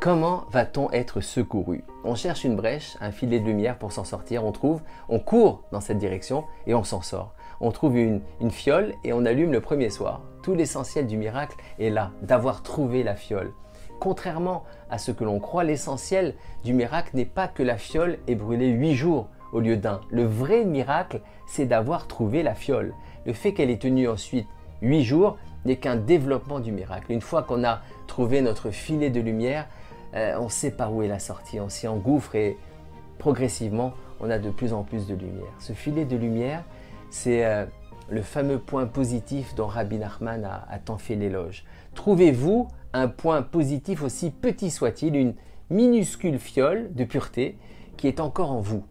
Comment va-t-on être secouru? On cherche une brèche, un filet de lumière pour s'en sortir, on trouve, on court dans cette direction et on s'en sort. On trouve une fiole et on allume le premier soir. Tout l'essentiel du miracle est là, d'avoir trouvé la fiole. Contrairement à ce que l'on croit, l'essentiel du miracle n'est pas que la fiole ait brûlé 8 jours au lieu d'un. Le vrai miracle, c'est d'avoir trouvé la fiole. Le fait qu'elle ait tenu ensuite 8 jours n'est qu'un développement du miracle. Une fois qu'on a trouvé notre filet de lumière, on sait par où est la sortie, on s'y engouffre et progressivement, on a de plus en plus de lumière. Ce filet de lumière, c'est le fameux point positif dont Rabbi Nachman a tant fait l'éloge. Trouvez-vous un point positif aussi petit soit-il, une minuscule fiole de pureté qui est encore en vous.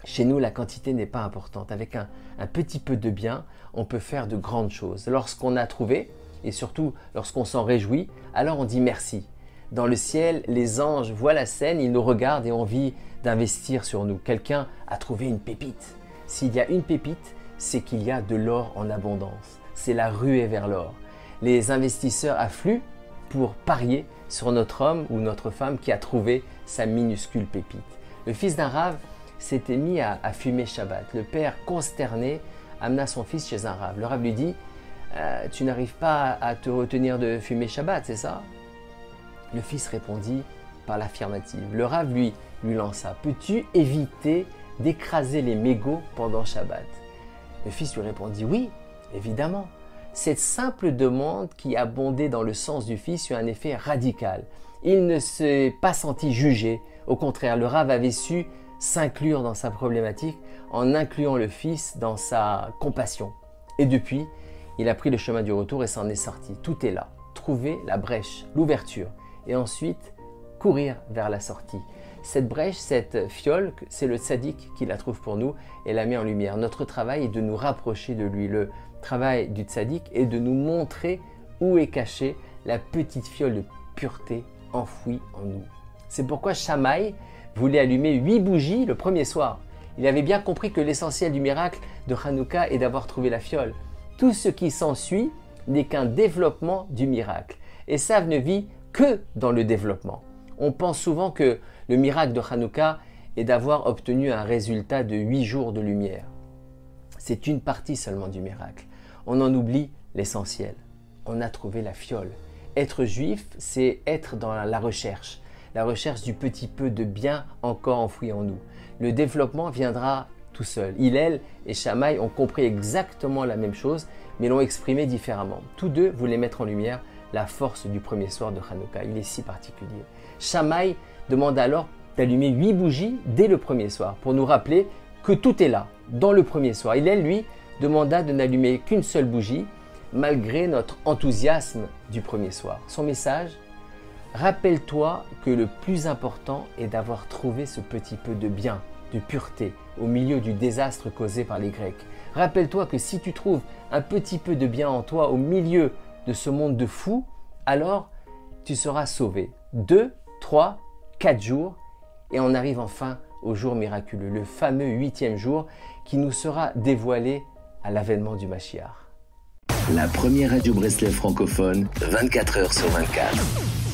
Chez nous, la quantité n'est pas importante. Avec un petit peu de bien, on peut faire de grandes choses. Lorsqu'on a trouvé, et surtout lorsqu'on s'en réjouit, alors on dit merci. Dans le ciel, les anges voient la scène, ils nous regardent et ont envie d'investir sur nous. Quelqu'un a trouvé une pépite. S'il y a une pépite, c'est qu'il y a de l'or en abondance. C'est la ruée vers l'or. Les investisseurs affluent pour parier sur notre homme ou notre femme qui a trouvé sa minuscule pépite. Le fils d'un rave s'était mis à fumer Shabbat. Le père, consterné, amena son fils chez un rave. Le rave lui dit « Tu n'arrives pas à te retenir de fumer Shabbat, c'est ça ?» Le fils répondit par l'affirmative. Le rave lui lança « Peux-tu éviter d'écraser les mégots pendant Shabbat ?» Le fils lui répondit « Oui, évidemment. » Cette simple demande qui abondait dans le sens du fils eut un effet radical. Il ne s'est pas senti jugé. Au contraire, le rave avait su s'inclure dans sa problématique en incluant le fils dans sa compassion. Et depuis, il a pris le chemin du retour et s'en est sorti. Tout est là. Trouver la brèche, l'ouverture. Et ensuite, courir vers la sortie. Cette brèche, cette fiole, c'est le tzaddik qui la trouve pour nous et la met en lumière. Notre travail est de nous rapprocher de lui. Le travail du tzaddik est de nous montrer où est cachée la petite fiole de pureté enfouie en nous. C'est pourquoi Shammai voulait allumer 8 bougies le premier soir. Il avait bien compris que l'essentiel du miracle de Hanouka est d'avoir trouvé la fiole. Tout ce qui s'ensuit n'est qu'un développement du miracle. Et ça ne vit que dans le développement. On pense souvent que le miracle de Hanouka est d'avoir obtenu un résultat de 8 jours de lumière. C'est une partie seulement du miracle. On en oublie l'essentiel. On a trouvé la fiole. Être juif, c'est être dans la recherche du petit peu de bien encore enfoui en nous. Le développement viendra tout seul. Hillel et Shammai ont compris exactement la même chose, mais l'ont exprimé différemment. Tous deux voulaient mettre en lumière la force du premier soir de Hanouka. Il est si particulier. Shammai demande alors d'allumer 8 bougies dès le premier soir pour nous rappeler que tout est là, dans le premier soir. Hillel, lui, demanda de n'allumer qu'une seule bougie malgré notre enthousiasme du premier soir. Son message: rappelle-toi que le plus important est d'avoir trouvé ce petit peu de bien, de pureté, au milieu du désastre causé par les Grecs. Rappelle-toi que si tu trouves un petit peu de bien en toi au milieu de ce monde de fous, alors tu seras sauvé. 2, 3, 4 jours et on arrive enfin au jour miraculeux, le fameux 8e jour qui nous sera dévoilé à l'avènement du Mashiach. La première radio Breslev francophone, 24 heures sur 24.